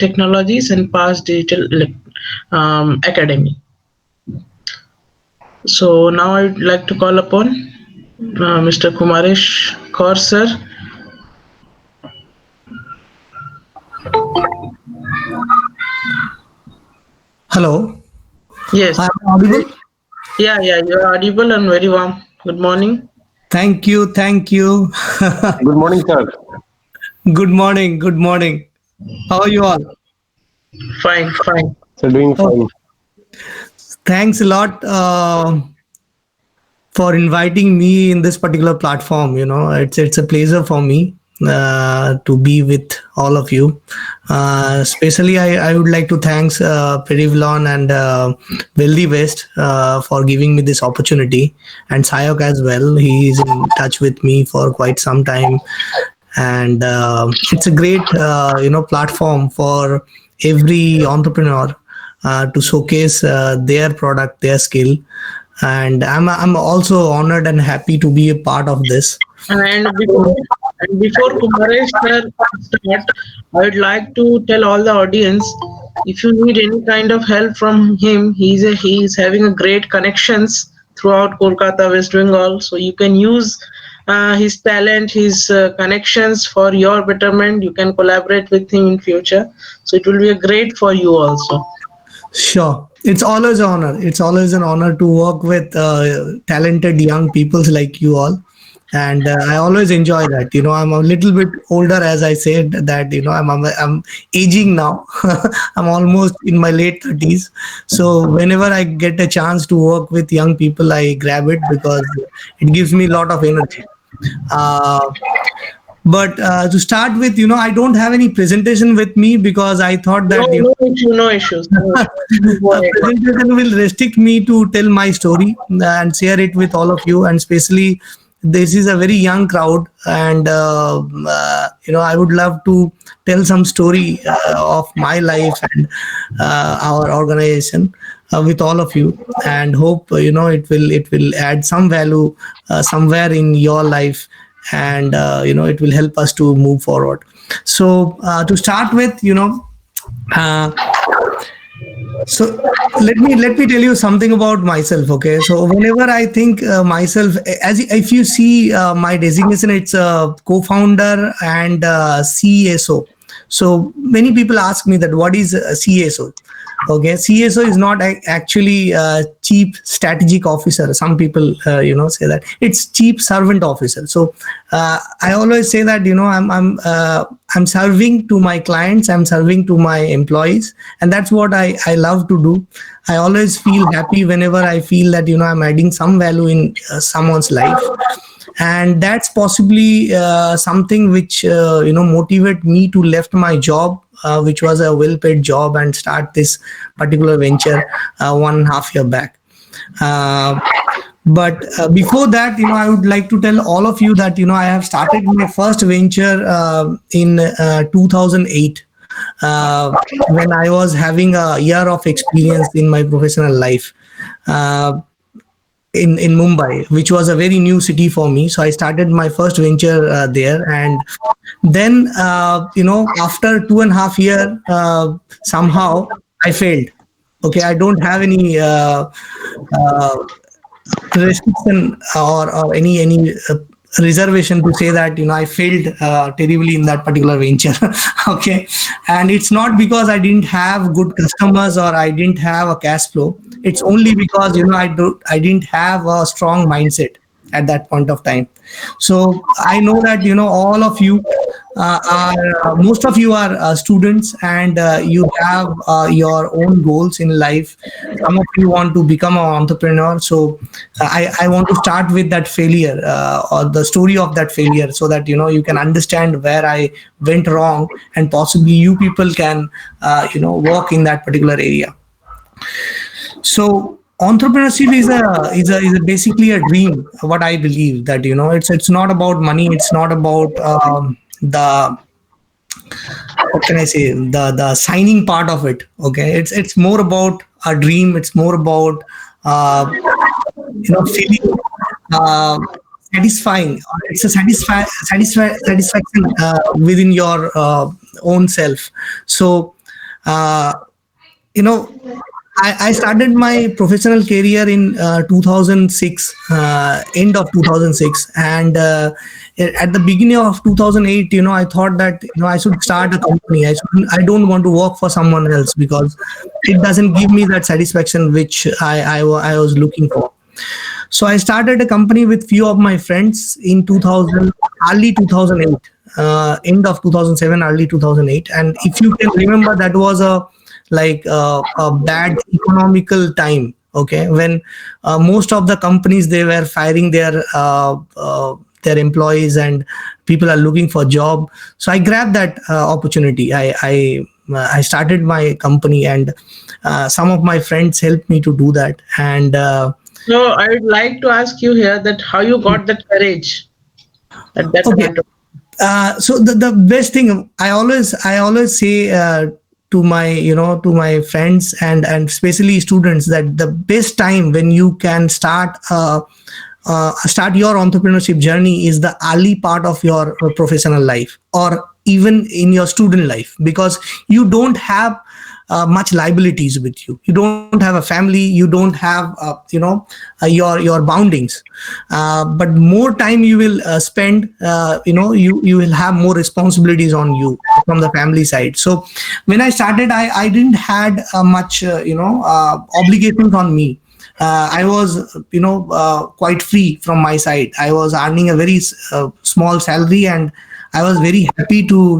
technologies and past digital academy. So now I'd like to call upon Mr. Kumaresh Kaur sir. Hello, Yes. I'm audible. Yeah, you're audible and very warm. Good morning. Thank you, thank you. Good morning, sir. Good morning, good morning. How are you all? Fine, fine. Sir, doing Oh, fine. thanks a lot for inviting me in this particular platform. It's a pleasure for me to be with all of you. Especially, I would like to thanks Perivlon and Wealthy West for giving me this opportunity, and Sayok as well. He is in touch with me for quite some time, and it's a great platform for every entrepreneur to showcase their product, their skill, and I'm also honored and happy to be a part of this. And before Kumaresh sir start, I would like to tell all the audience if you need any kind of help from him, he's having a great connections throughout Kolkata, West Bengal. So you can use his talent, his connections for your betterment. You can collaborate with him in future. So it will be a great for you also. Sure, it's always an honor. It's always an honor to work with talented young peoples like you all. And I always enjoy that. I'm a little bit older, as I said that. I'm aging now. I'm almost in my late 30s. So whenever I get a chance to work with young people, I grab it because it gives me a lot of energy. Uh, but to start with, I don't have any presentation with me because I thought No, that no issue, no issues. No issues. You go a ahead. presentation will restrict me to tell my story and share it with all of you, and especially this is a very young crowd, and I would love to tell some story of my life and our organization with all of you, and hope it will add some value somewhere in your life, and it will help us to move forward. So to start with, uh, so let me tell you something about myself. Okay, so whenever I think myself, as if you see my designation, it's a co-founder and CSO. So many people ask me that what is a CSO. Okay, CSO is not actually chief strategic officer. Some people say that it's chief servant officer. So I always say that I'm serving to my clients, I'm serving to my employees, and that's what I love to do. I always feel happy whenever I feel that I'm adding some value in someone's life, and that's possibly something which motivate me to left my job, which was a well-paid job, and start this particular venture 1.5 year back. uh, but before that, I would like to tell all of you that I have started my first venture in 2008, when I was having a year of experience in my professional life. Uh, in Mumbai, which was a very new city for me. So I started my first venture there, and then after 2.5 years, somehow I failed. Okay, I don't have any uh, restriction or any reservation to say that I failed terribly in that particular venture. Okay, and it's not because I didn't have good customers or I didn't have a cash flow. It's only because I didn't have a strong mindset at that point of time. So I know that all of you are most of you are students, and you have your own goals in life. Some of you want to become an entrepreneur. So I want to start with that failure, or the story of that failure, so that you can understand where I went wrong, and possibly you people can work in that particular area. So entrepreneurship is basically a dream. What I believe that it's not about money. It's not about the, what can I say, the signing part of it. Okay, it's more about a dream. It's more about uh, feeling uh, satisfying. It's a satisfaction within your own self. So uh, you know, I started my professional career in 2006, end of 2006, and at the beginning of 2008, I thought that I should start a company. I don't want to work for someone else because it doesn't give me that satisfaction which I was looking for. So I started a company with few of my friends in 2000, early 2008, end of 2007, early 2008. And if you can remember, that was a bad economical time. Okay, when most of the companies, they were firing their employees and people are looking for job. So I grabbed that opportunity. I started my company, and some of my friends helped me to do that. And So I would like to ask you here that how you got that courage at that okay, point of. so the best thing, I always say to my to my friends and especially students, that the best time when you can start your entrepreneurship journey is the early part of your professional life, or even in your student life, because you don't have much liabilities with you. You don't have a family, you don't have your boundings, but more time you will spend, you will have more responsibilities on you from the family side. So when I started, I didn't had much obligations on me. I was quite free from my side. I was earning a very small salary, and I was very happy to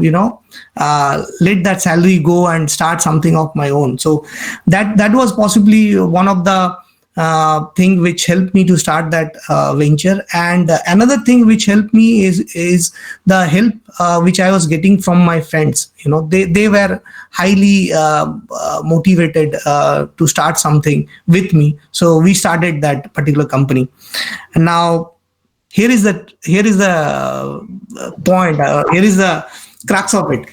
let that salary go and start something of my own. So that was possibly one of the thing which helped me to start that venture. And another thing which helped me is the help which I was getting from my friends. They were highly motivated to start something with me, so we started that particular company. And now here is the point, here is the crux of it.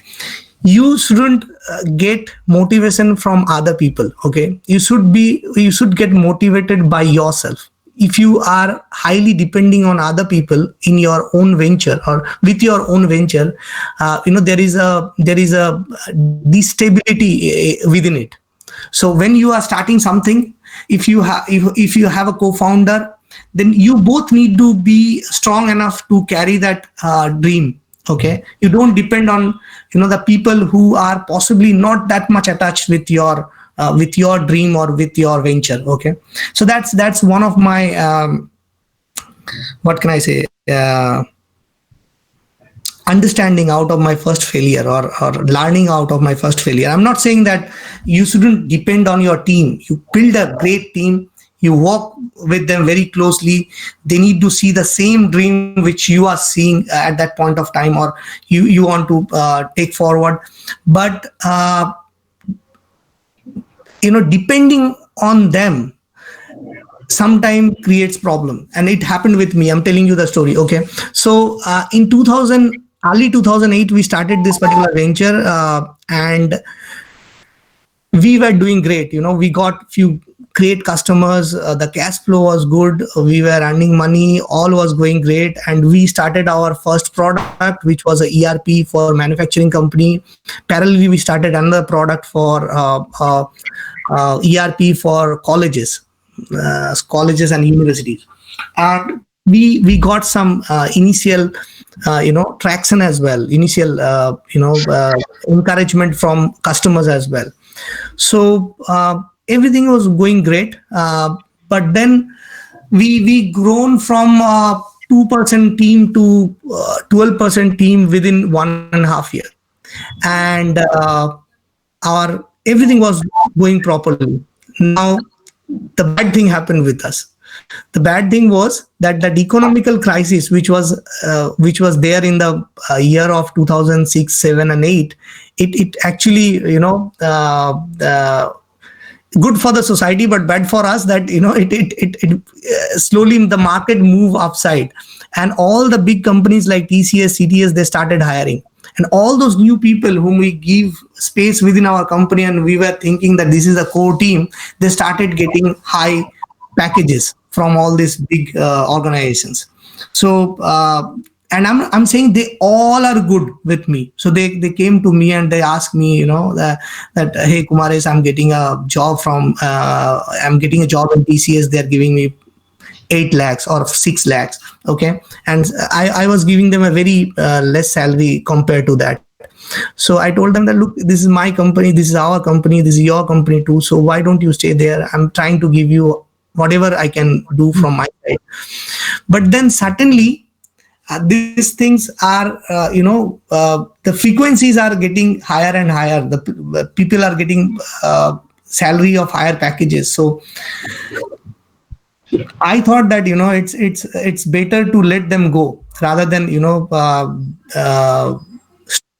You shouldn't get motivation from other people. Okay, you should get motivated by yourself. If you are highly depending on other people in your own venture or with your own venture, there is a destability within it. So when you are starting something, if you have a co-founder, then you both need to be strong enough to carry that dream. Okay, you don't depend on the people who are possibly not that much attached with your dream or with your venture. Okay, so that's one of my what can I say, understanding out of my first failure, or learning out of my first failure. I'm not saying that you shouldn't depend on your team. You build a great team, you work with them very closely. They need to see the same dream which you are seeing at that point of time, or you want to take forward. But depending on them sometime creates problem, and it happened with me. I'm telling you the story. Okay, so in 2000, early 2008, we started this particular venture, and we were doing great. We got few great customers, the cash flow was good, we were earning money, all was going great. And we started our first product, which was a ERP for manufacturing company. Parallelly, we started another product for ERP for colleges and universities. And we got some initial traction as well, initial encouragement from customers as well. So everything was going great, but then we grown from 2% team to 12% team within 1.5 year. And our everything was going properly. Now the bad thing happened with us. The bad thing was that that economical crisis, which was there in the year of 2006, 7, and 8, it actually good for the society but bad for us, that it slowly the market move upside, and all the big companies like TCS, CTS, they started hiring. And all those new people whom we give space within our company, and we were thinking that this is a core team, they started getting high packages from all these big organizations. So and I'm saying they all are good with me. So they came to me and they asked me, that hey Kumaresh, I'm getting a job in TCS. They're giving me 8 lakhs or 6 lakhs. Okay. And I was giving them a very less salary compared to that. So I told them that, look, this is my company, this is our company, this is your company too. So why don't you stay there? I'm trying to give you whatever I can do from my side. But then suddenly, these things are, the frequencies are getting higher and higher. The people are getting salary of higher packages. So I thought that, it's better to let them go rather than,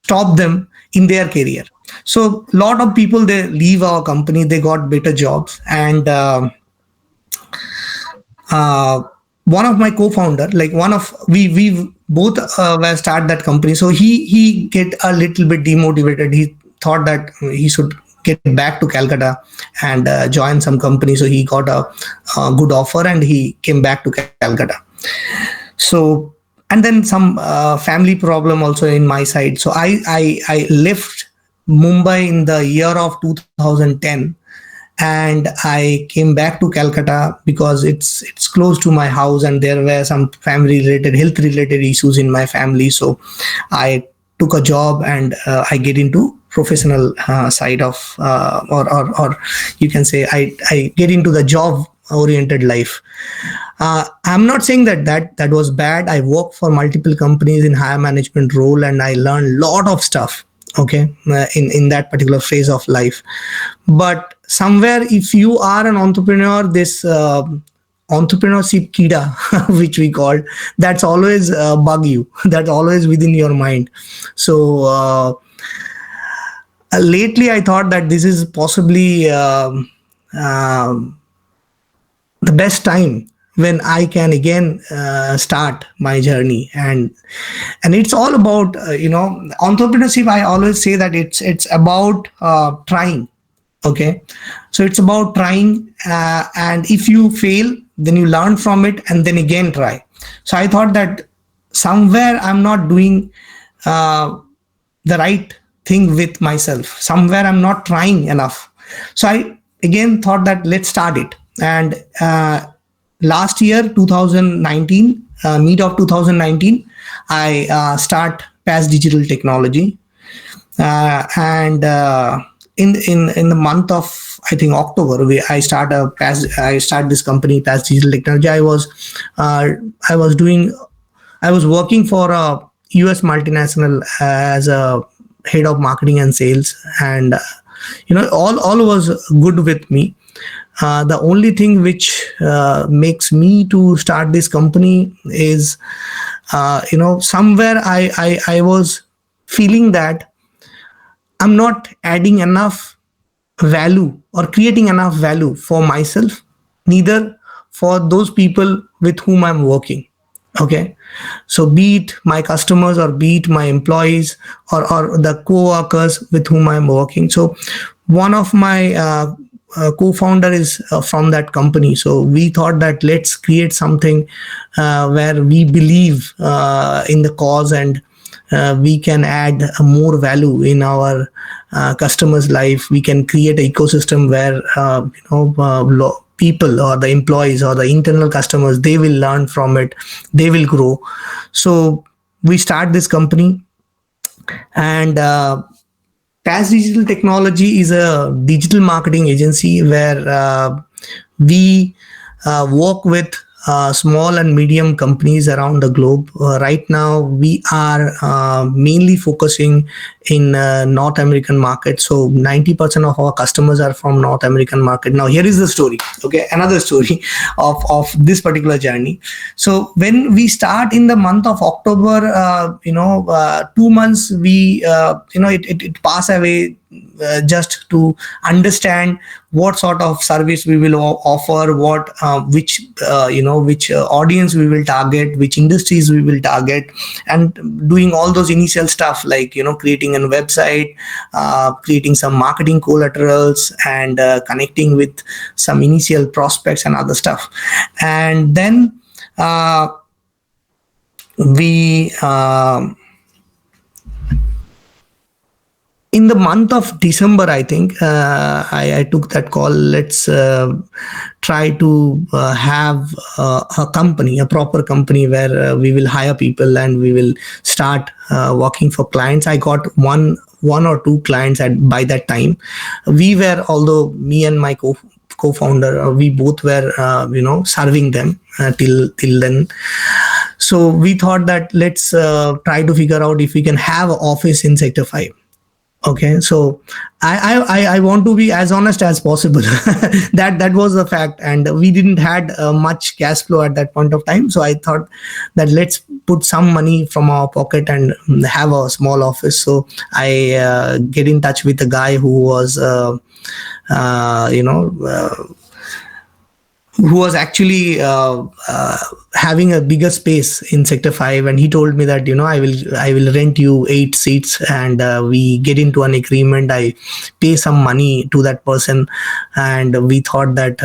stop them in their career. So a lot of people, they leave our company, they got better jobs. And uh, one of my co-founder, like one of we both were start that company. So he get a little bit demotivated. He thought that he should get back to Calcutta and join some company. So he got a good offer and he came back to Calcutta. So, and then some family problem also in my side. So I left Mumbai in the year of 2010, and I came back to Calcutta because it's close to my house, and there were some family related, health related issues in my family. So I took a job and I get into professional side of, or you can say I get into the job oriented life. I'm not saying that was bad. I worked for multiple companies in higher management role, and I learned a lot of stuff. Okay, in that particular phase of life. But somewhere, if you are an entrepreneur, this entrepreneurship kida, which we call, that's always bug you. That's always within your mind. So lately, I thought that this is possibly the best time when I can again start my journey. And it's all about entrepreneurship. I always say that it's about trying. Okay, so it's about trying, and if you fail, then you learn from it and then again try. So I thought that somewhere I'm not doing the right thing with myself. Somewhere I'm not trying enough. So I again thought that let's start it. And last year 2019, mid of 2019, I start PAS Digital Technology, and in the month of, I think, October, I start this company, PAS Digital Technology. I was working for a US multinational as a head of marketing and sales, and all was good with me. The only thing which makes me to start this company is, somewhere I was feeling that I'm not adding enough value or creating enough value for myself, neither for those people with whom I'm working. Okay, so be it my customers or be it my employees or the co-workers with whom I'm working. So one of my co-founder is from that company. So we thought that let's create something where we believe in the cause, and we can add more value in our customers' life. We can create an ecosystem where people or the employees or the internal customers, they will learn from it, they will grow. So we start this company, and PAS Digital Technology is a digital marketing agency where we work with small and medium companies around the globe. Right now, we are mainly focusing in North American market. So 90% of our customers are from North American market. Now, here is the story. Okay, another story of this particular journey. So when we start in the month of October, 2 months we it pass away just to understand what sort of service we will offer, which audience we will target, which industries we will target, and doing all those initial stuff like creating a website, creating some marketing collaterals, and connecting with some initial prospects and other stuff. And then we in the month of December, I think I took that call. Let's try to have a company, a proper company where we will hire people and we will start working for clients. I got one or two clients at by that time. We were, although me and my co-founder, we both were serving them till then. So we thought that let's try to figure out if we can have an office in Sector 5. Okay, so I want to be as honest as possible. That was the fact, and we didn't had much cash flow at that point of time. So I thought that let's put some money from our pocket and have a small office. So I get in touch with a guy who was who was actually having a bigger space in Sector 5, and he told me that I will rent you 8 seats, and we get into an agreement. I pay some money to that person, and we thought that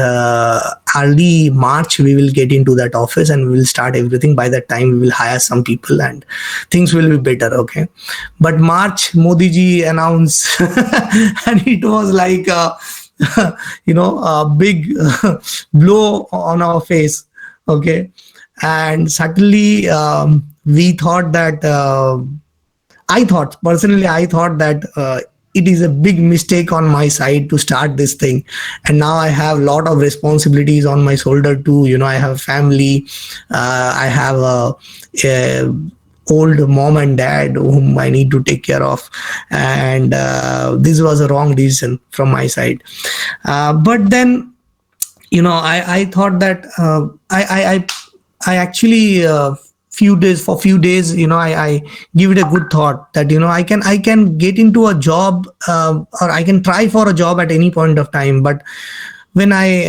early March we will get into that office and we will start everything. By that time we will hire some people and things will be better. Okay, but March Modi ji announced and it was like a big blow on our face. Okay, and suddenly we thought that I thought that it is a big mistake on my side to start this thing, and now I have a lot of responsibilities on my shoulder too. I have family, I have a old mom and dad whom I need to take care of, and this was a wrong decision from my side. But then, I thought that I actually few days, I give it a good thought that I can get into a job, or I can try for a job at any point of time. But when I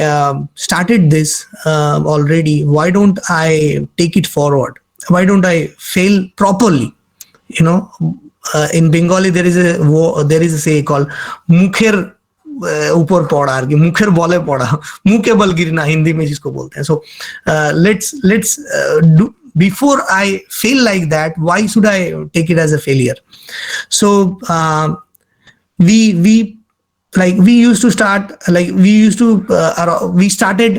started this already, why don't I take it forward? Why don't I fail properly? In Bengali there is a say called mukher ऊपर पड़ा আর কি মুখের বলে পড়া মুখে বল गिरना हिंदी में जिसको बोलते हैं. So let's do before I feel like that. Why should I take it as a failure? So we started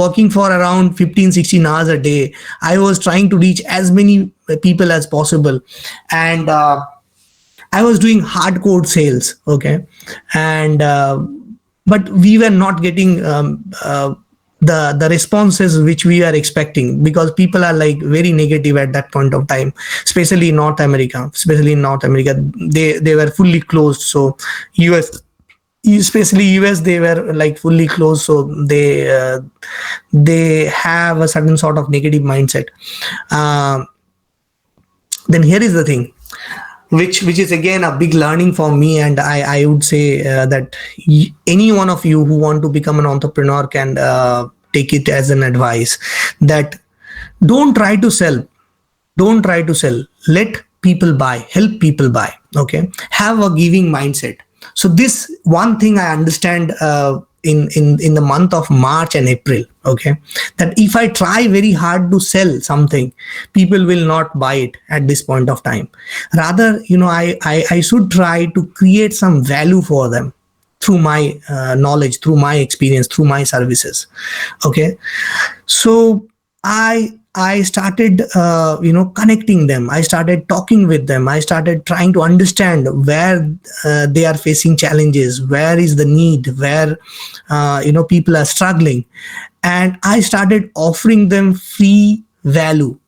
working for around 15-16 hours a day. I was trying to reach as many people as possible, and I was doing hardcore sales. Okay, and but we were not getting the responses which we are expecting, because people are like very negative at that point of time, especially in North America. They were fully closed. So especially US, they were like fully closed. So they have a certain sort of negative mindset. Then here is the thing, which is again a big learning for me, and I would say that any one of you who want to become an entrepreneur can take it as an advice, that don't try to sell. Let people buy, help people buy. Okay, have a giving mindset. So this one thing I understand in the month of March and April. Okay, that if I try very hard to sell something, people will not buy it at this point of time. Rather, I should try to create some value for them through my knowledge, through my experience, through my services. Okay, so I started connecting them. I started talking with them. I started trying to understand where they are facing challenges, where is the need, where people are struggling, and I started offering them free value.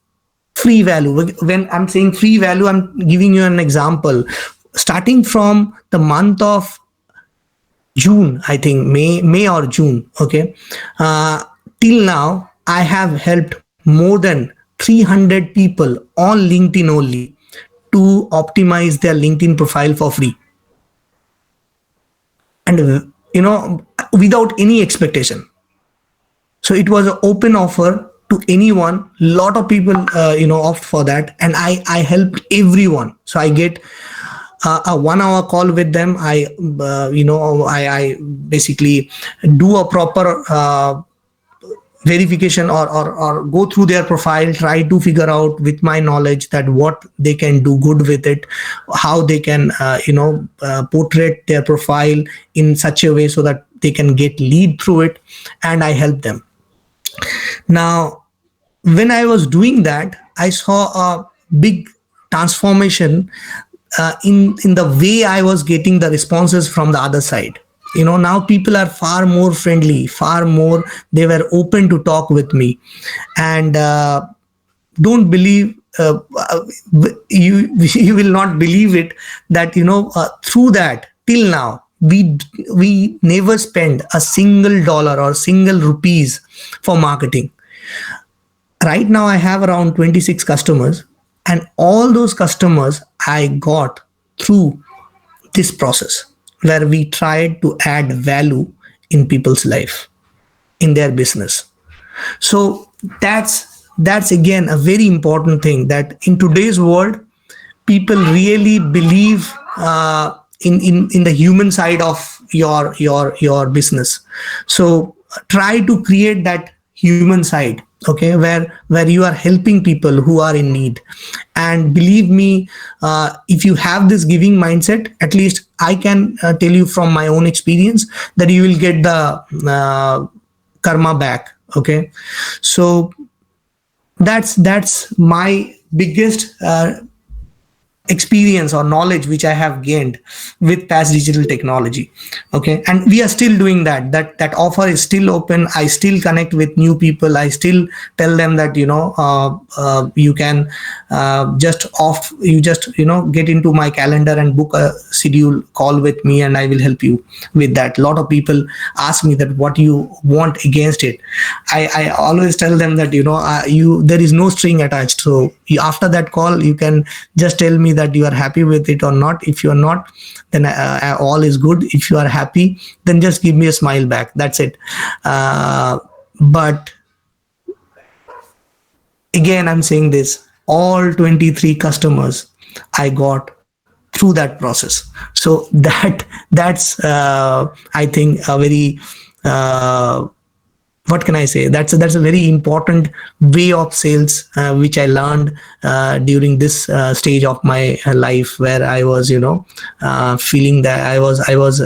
When I'm saying free value, I'm giving you an example. Starting from the month of June, I think May or June. Okay, till now I have helped more than 300 people on LinkedIn only to optimize their LinkedIn profile for free, and without any expectation. So it was an open offer to anyone. Lot of people opt for that, and I helped everyone. So I get a 1 hour call with them. I basically do a proper verification, or go through their profile, try to figure out with my knowledge that what they can do good with it, how they can portray their profile in such a way so that they can get lead through it, and I help them. Now, when I was doing that, I saw a big transformation in the way I was getting the responses from the other side. Now people are far more friendly, far more, they were open to talk with me. And don't believe, you will not believe it, that through that, till now, we never spend a single dollar or single rupees for marketing. Right now I have around 26 customers, and all those customers I got through this process, where we tried to add value in people's life, in their business. So that's again a very important thing, that in today's world, people really believe in the human side of your business. So try to create that human side, okay, where you are helping people who are in need. And believe me, if you have this giving mindset, at least I can tell you from my own experience that you will get the karma back. Okay, so that's my biggest experience or knowledge which I have gained with Past Digital Technology. Okay, and we are still doing that. That offer is still open. I still connect with new people. I still tell them that you can just get into my calendar and book a schedule call with me, and I will help you with that. A lot of people ask me that what you want against it. I always tell them that there is no string attached. So after that call, you can just tell me that you are happy with it or not. If you are not, then all is good. If you are happy, then just give me a smile back. That's it. But again, I'm saying this, all 23 customers I got through that process. So that's I think a very what can I say? That's a very important way of sales, which I learned during this stage of my life, where I was, feeling that I was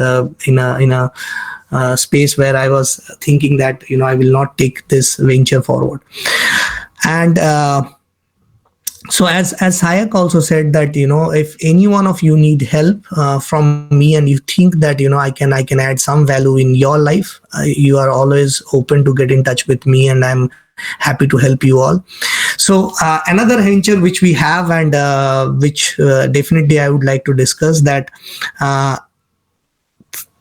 in a space where I was thinking that I will not take this venture forward. And so as Sayak also said that if any one of you need help from me, and you think that I can add some value in your life, you are always open to get in touch with me, and I'm happy to help you all. So another venture which we have, and which definitely I would like to discuss, that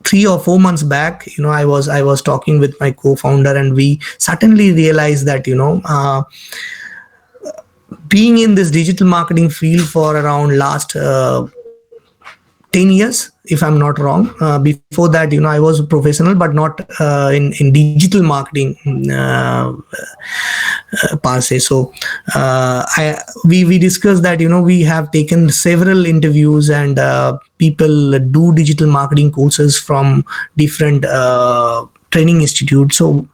3 or 4 months back, I was talking with my co-founder, and we suddenly realized that being in this digital marketing field for around last 10 years, if I'm not wrong. Before that, I was a professional, but not in digital marketing per se. So we discussed that we have taken several interviews, and people do digital marketing courses from different training institutes. So,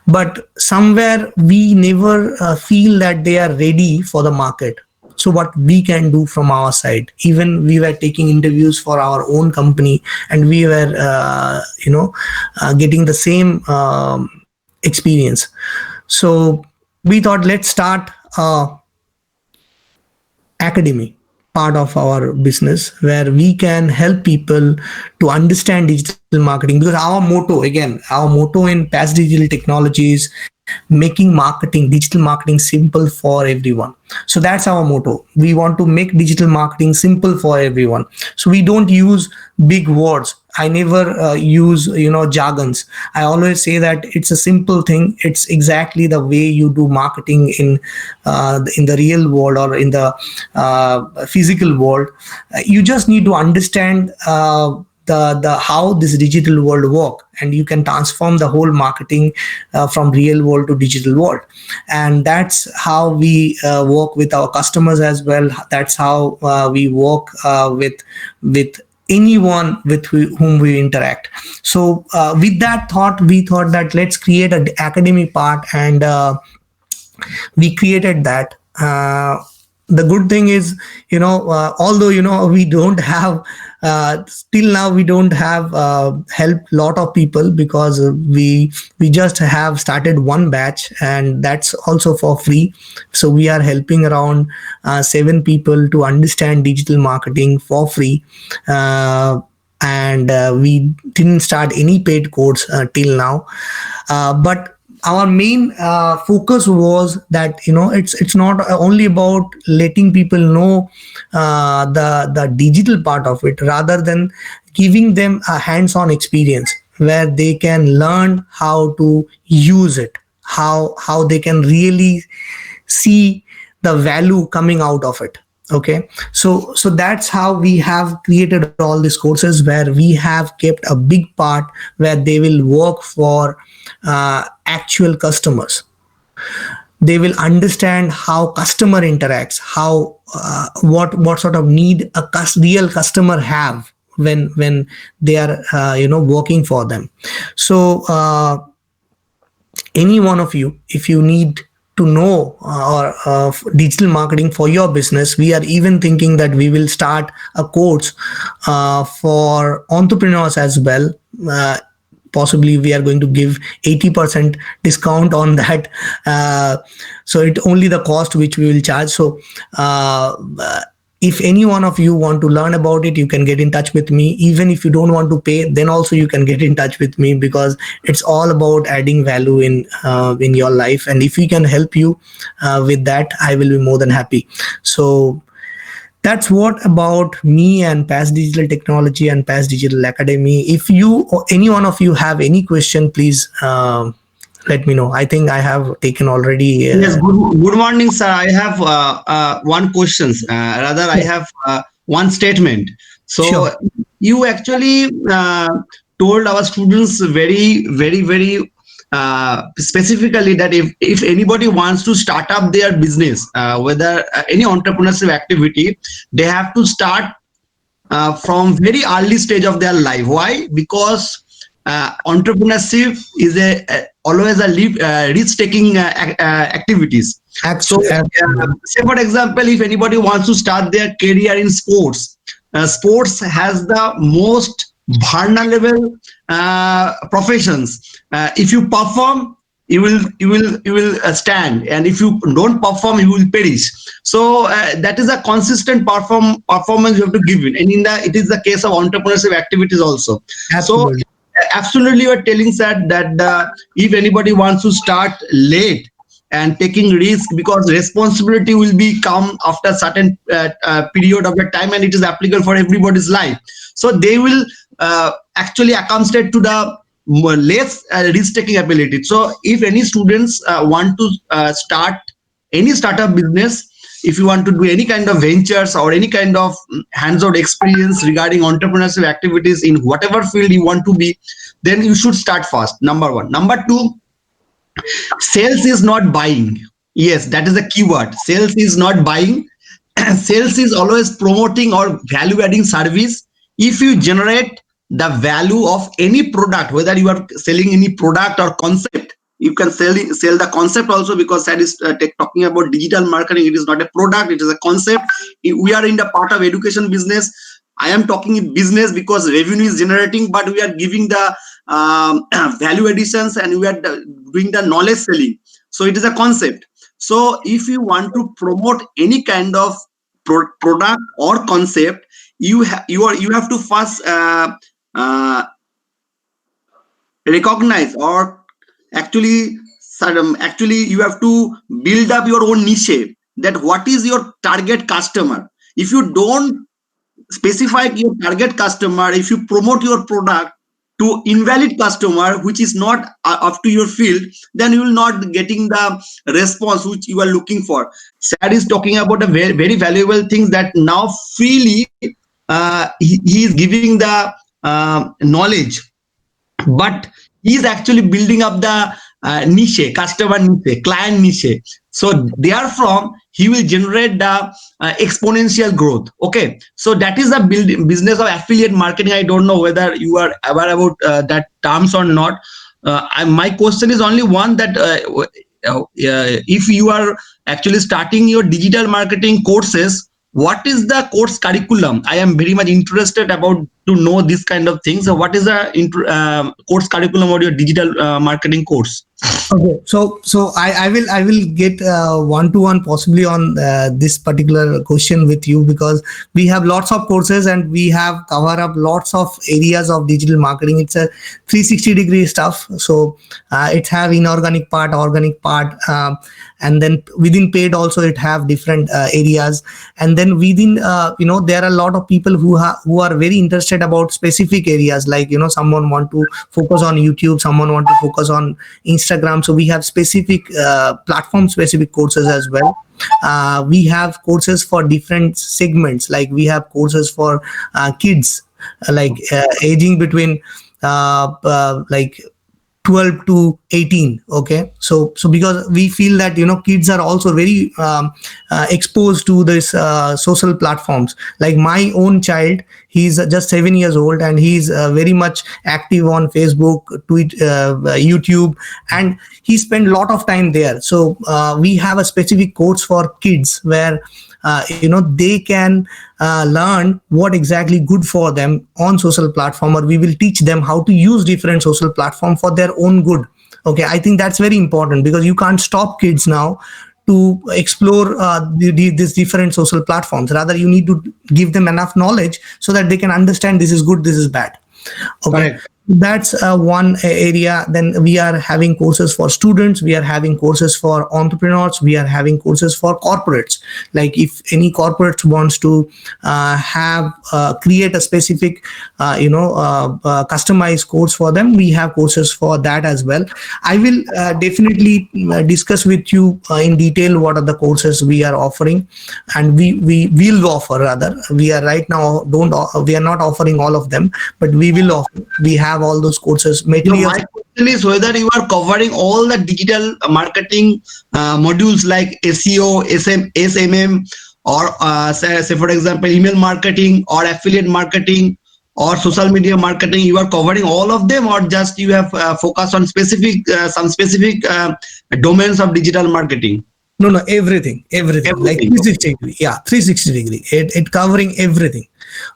but somewhere we never feel that they are ready for the market. So what we can do from our side, even we were taking interviews for our own company, and we were getting the same experience. So we thought, let's start academy part of our business, where we can help people to understand digital marketing. Because our motto in Past Digital Technologies, making marketing, digital marketing simple for everyone. So that's our motto. We want to make digital marketing simple for everyone. So we don't use big words. I never use jargons. I always say that it's a simple thing. It's exactly the way you do marketing in the real world, or in the physical world. You just need to understand the how this digital world work, and you can transform the whole marketing from real world to digital world. And that's how we work with our customers as well. That's how we work with anyone with whom we interact. So with that thought, we thought that let's create an academy part, and we created that. The good thing is, although we don't have still now we don't have help lot of people, because we just have started one batch, and that's also for free. So we are helping around 7 people to understand digital marketing for free. And we didn't start any paid course till now, but our main focus was that it's not only about letting people know the digital part of it, rather than giving them a hands-on experience where they can learn how to use it, how they can really see the value coming out of it. Okay, so that's how we have created all these courses, where we have kept a big part where they will work for actual customers. They will understand how customer interacts, how what sort of need a real customer have when they are working for them. So any one of you, if you need to know or digital marketing for your business, we are even thinking that we will start a course for entrepreneurs as well. Possibly we are going to give 80% discount on that. So it only the cost which we will charge. So if any one of you want to learn about it, you can get in touch with me. Even if you don't want to pay, then also you can get in touch with me, because it's all about adding value in your life. And if we can help you with that, I will be more than happy. So that's what about me and PAS Digital Technology and PAS Digital Academy. If you or any one of you have any question, please let me know. I think I have taken already. Yes, good morning, sir. I have one question. Rather, I have one statement. So Sure. you actually told our students very, very, very specifically that if anybody wants to start up their business, whether any entrepreneurship activity, they have to start from very early stage of their life. Why? Because entrepreneurship is always a risk-taking activities. So, say for example, if anybody wants to start their career in sports, sports has the most vulnerable professions. If you perform, you will stand, and if you don't perform, you will perish. So that is a consistent performance you have to give it, and it is the case of entrepreneurship activities also. Absolutely. So absolutely, you are telling that if anybody wants to start late and taking risk, because responsibility will be come after certain period of the time, and it is applicable for everybody's life. So they will actually accommodate to the less risk-taking ability. So if any students want to start any startup business, if you want to do any kind of ventures or any kind of hands-on experience regarding entrepreneurship activities in whatever field you want to be, then you should start fast. Number one. Number two, sales is not buying. Yes, that is the keyword. Sales is not buying. Sales is always promoting or value adding service. If you generate the value of any product, whether you are selling any product or concept, you can sell the concept also, because that is talking about digital marketing. It is not a product, it is a concept. We are in the part of education business. I am talking business because revenue is generating, but we are giving the value additions, and we are doing the knowledge selling. So it is a concept. So if you want to promote any kind of product or concept, you have to first recognize, or actually you have to build up your own niche, that what is your target customer. If you don't specify your target customer, if you promote your product to invalid customer which is not up to your field, then you will not getting the response which you are looking for. Sad is talking about a very, very valuable things, that now freely he is giving the knowledge, but he is actually building up the niche, customer niche, client niche. So therefrom, he will generate the exponential growth. Okay, so that is the business of affiliate marketing. I don't know whether you are aware about that terms or not. My question is only one, that if you are actually starting your digital marketing courses, what is the course curriculum? I am very much interested about to know this kind of things. So what is the course curriculum of your digital marketing course? Okay, so I will get one to one possibly on this particular question with you, because we have lots of courses and we have cover up lots of areas of digital marketing. It's a 360-degree stuff. So it have inorganic part, organic part, and then within paid also it have different areas. And then within there are a lot of people who are very interested about specific areas, like someone want to focus on YouTube, someone want to focus on Instagram. So we have specific platform specific courses as well. We have courses for different segments, like we have courses for kids, like aging between like 12 to 18. Okay, so because we feel that kids are also very exposed to this social platforms. Like my own child, he's just 7 years old and he's very much active on Facebook, YouTube, and he spent a lot of time there. So we have a specific course for kids where they can learn what exactly good for them on social platform, or we will teach them how to use different social platform for their own good. Okay, I think that's very important, because you can't stop kids now to explore these different social platforms. Rather, you need to give them enough knowledge so that they can understand this is good, this is bad. Okay. Correct. That's one area. Then we are having courses for students, we are having courses for entrepreneurs, we are having courses for corporates. Like if any corporate wants to create a specific customized course for them, we have courses for that as well. I will definitely discuss with you in detail what are the courses we are offering, and we will offer. Rather, we are right now we are not offering all of them, but we will offer. We have all those courses materials. My question is whether you are covering all the digital marketing modules like SEO, SMM, or say for example email marketing or affiliate marketing or social media marketing. You are covering all of them, or just you have focused on some specific domains of digital marketing? No, everything. Like 360 degree. Yeah, 360 degree. It covering everything.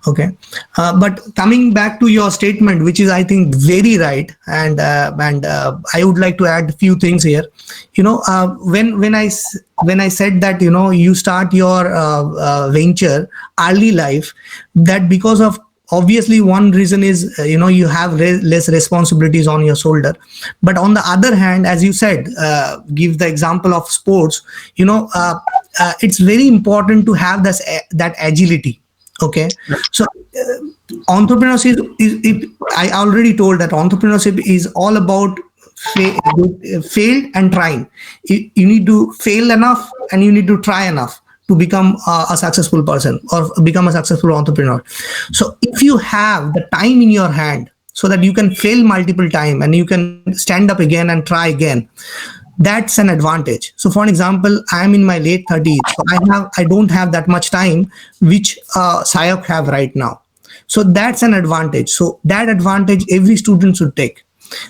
Okay, but coming back to your statement, which is I think very right, and I would like to add a few things here. When I said that you start your venture early life, that because of obviously one reason is you have less responsibilities on your shoulder, but on the other hand, as you said, give the example of sports, it's very important to have that agility. Okay, so entrepreneurship is I already told that entrepreneurship is all about fail and trying. You need to fail enough and you need to try enough to become a successful person or become a successful entrepreneur. So if you have the time in your hand so that you can fail multiple times and you can stand up again and try again, that's an advantage. So for an example, I am in my late 30s. So I don't have that much time which SIOC have right now. So that's an advantage. So that advantage every student should take.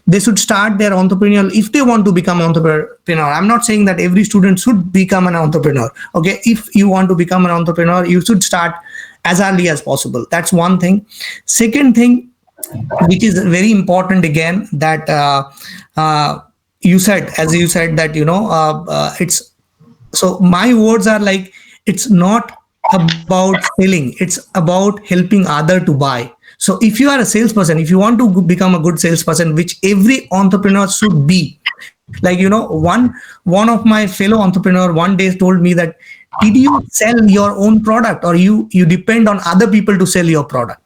They should start their entrepreneurial if they want to become an entrepreneur. I'm not saying that every student should become an entrepreneur. Okay, if you want to become an entrepreneur, you should start as early as possible. That's one thing. Second thing, which is very important again, that you said that it's, so my words are like, it's not about selling, it's about helping other to buy. So if you are a salesperson, if you want to become a good salesperson, which every entrepreneur should be, like one of my fellow entrepreneur one day told me that, did you sell your own product or you depend on other people to sell your product?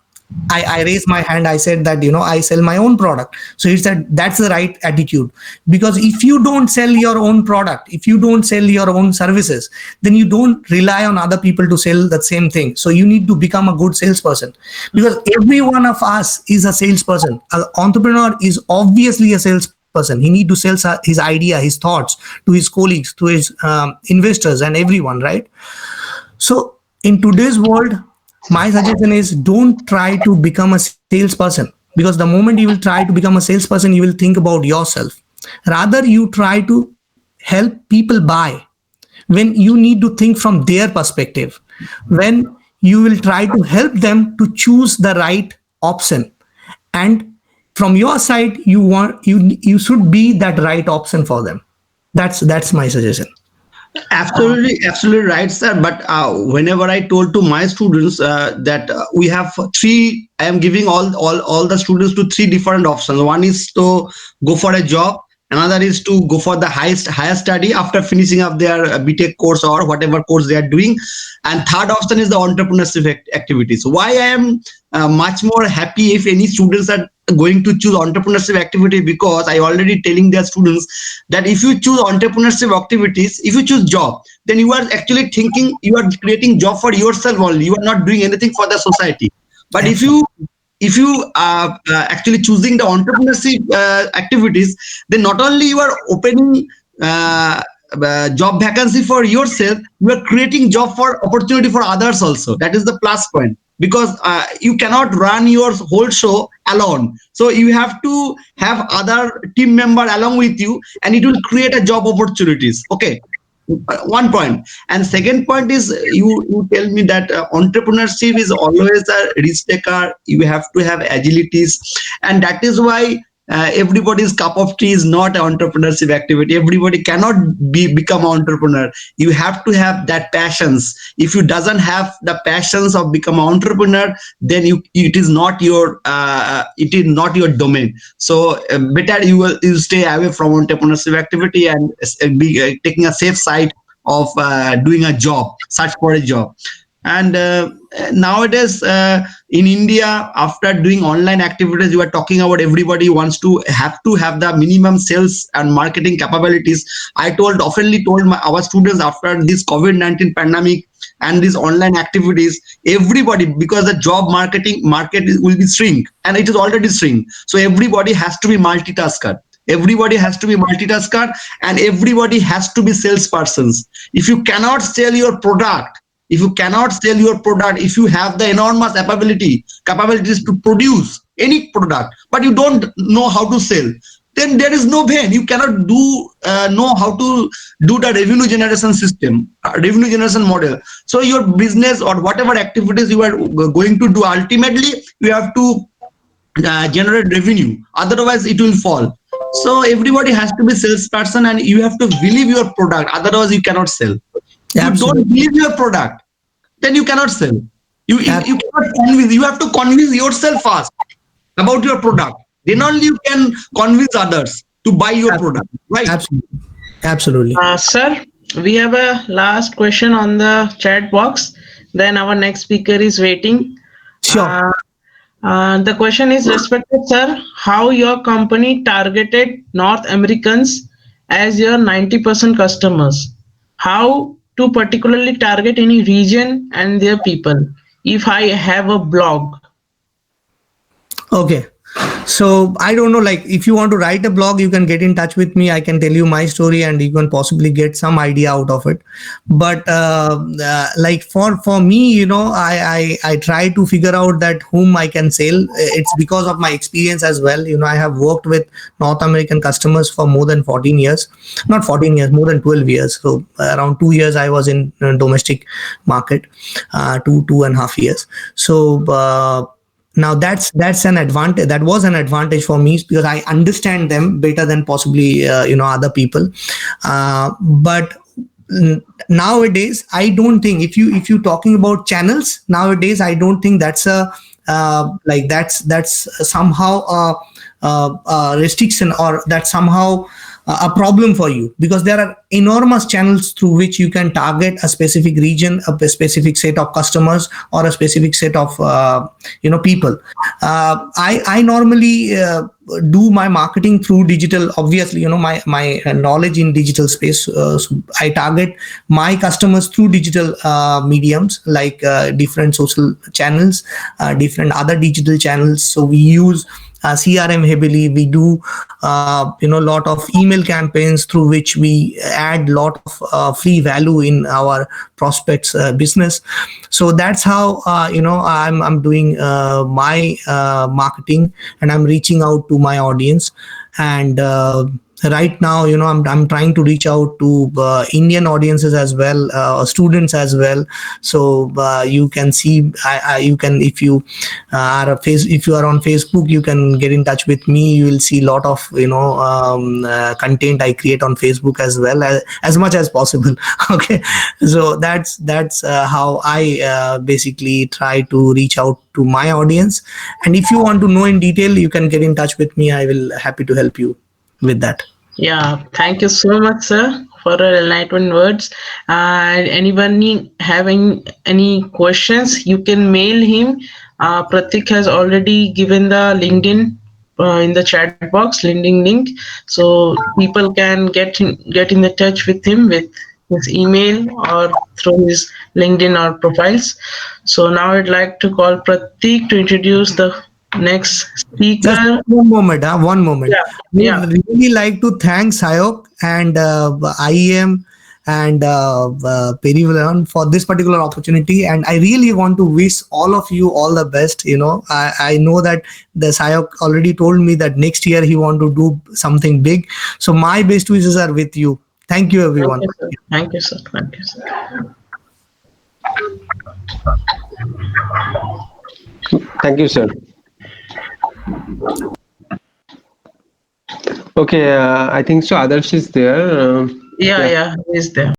I raised my hand. I said that, I sell my own product. So he said, that's the right attitude. Because if you don't sell your own product, if you don't sell your own services, then you don't rely on other people to sell the same thing. So you need to become a good salesperson, because every one of us is a salesperson. An entrepreneur is obviously a salesperson. salesperson. He need to sell his idea, his thoughts to his colleagues, to his investors and everyone, right? So in today's world, my suggestion is don't try to become a salesperson, because the moment you will try to become a salesperson, you will think about yourself. Rather, you try to help people buy when you need to think from their perspective, when you will try to help them to choose the right option, and from your side you should be that right option for them. That's my suggestion. Absolutely right, sir. But whenever I told to my students that we have three, I am giving all the students to three different options. One is to go for a job. Another is to go for the higher study after finishing up their BTech course or whatever course they are doing. And third option is the entrepreneurship activities. Why I am much more happy if any students are going to choose entrepreneurship activity, because I already telling their students that if you choose entrepreneurship activities, if you choose job, then you are actually thinking you are creating job for yourself only. You are not doing anything for the society. But if you are actually choosing the entrepreneurship activities, then not only you are opening job vacancy for yourself, you are creating job for opportunity for others also. That is the plus point, because you cannot run your whole show alone. So you have to have other team member along with you, and it will create a job opportunities. Okay. One point. And second point is you tell me that entrepreneurship is always a risk taker. You have to have agilities, and that is why everybody's cup of tea is not an entrepreneurship activity. Everybody cannot become an entrepreneur. You have to have that passions. If you doesn't have the passions of become an entrepreneur, then it is not your domain. So better you stay away from entrepreneurship activity and be taking a safe side of doing a job, search for a job. And nowadays in India, after doing online activities, you are talking about everybody wants to have the minimum sales and marketing capabilities. I oftenly told our students, after this COVID-19 pandemic and these online activities, everybody, because the job market will be shrink, and it is already shrink. So everybody has to be multitasker. Everybody has to be multitasker, and everybody has to be salespersons. If you cannot sell your product, if you have the enormous capabilities to produce any product, but you don't know how to sell, then there is no pain. You cannot know how to do the revenue generation system, revenue generation model. So your business or whatever activities you are going to do, ultimately you have to generate revenue. Otherwise, it will fall. So everybody has to be salesperson, and you have to believe your product. Otherwise, you cannot sell. You don't believe your product, then you cannot sell. You cannot convince. You have to convince yourself first about your product. Then only you can convince others to buy your product. Right? Absolutely. Sir, we have a last question on the chat box. Then our next speaker is waiting. Sure. The question is, respected sir, how your company targeted North Americans as your 90% customers? How to particularly target any region and their people? If I have a blog. Okay. So I don't know, like if you want to write a blog, you can get in touch with me. I can tell you my story and you can possibly get some idea out of it. But like for me, you know, I try to figure out that whom I can sell. It's because of my experience as well. You know, I have worked with North American customers for more than 14 years, not 14 years, more than 12 years. So around 2 years I was in domestic market, 2.5 years. So now that's an advantage. That was an advantage for me because I understand them better than possibly other people. But nowadays, I don't think if you talking about channels nowadays, I don't think that's that's somehow a restriction, or that's somehow a problem for you, because there are enormous channels through which you can target a specific region, a specific set of customers, or a specific set of people. I normally do my marketing through digital. Obviously, my knowledge in digital space. So I target my customers through digital mediums like different social channels, different other digital channels. So we use CRM heavily. We do lot of email campaigns through which we add lot of free value in our prospects business. So that's how I'm doing my marketing, and I'm reaching out to my audience. And right now, I'm trying to reach out to Indian audiences as well, students as well. So you can see, you can, if you if you are on Facebook, you can get in touch with me. You will see a lot of content I create on Facebook as well, as much as possible. Okay, so that's how I basically try to reach out to my audience. And if you want to know in detail, you can get in touch with me. I will happy to help you with that. Yeah, thank you so much, sir, for your enlightened words. And anyone having any questions, you can mail him. Pratik has already given the LinkedIn in the chat box, LinkedIn link, so people can get in the touch with him with his email or through his LinkedIn or profiles. So now I'd like to call Pratik to introduce the next speaker. Just one moment, one moment. Yeah. We really like to thank Sayok and IEM and Perivalan for this particular opportunity. And I really want to wish all of you all the best. I know that the Sayok already told me that next year he want to do something big. So my best wishes are with you. Thank you, everyone. Thank you, sir. Thank you, sir. Thank you, sir. Okay, I think so. Adarsh is there. Yeah, he's there.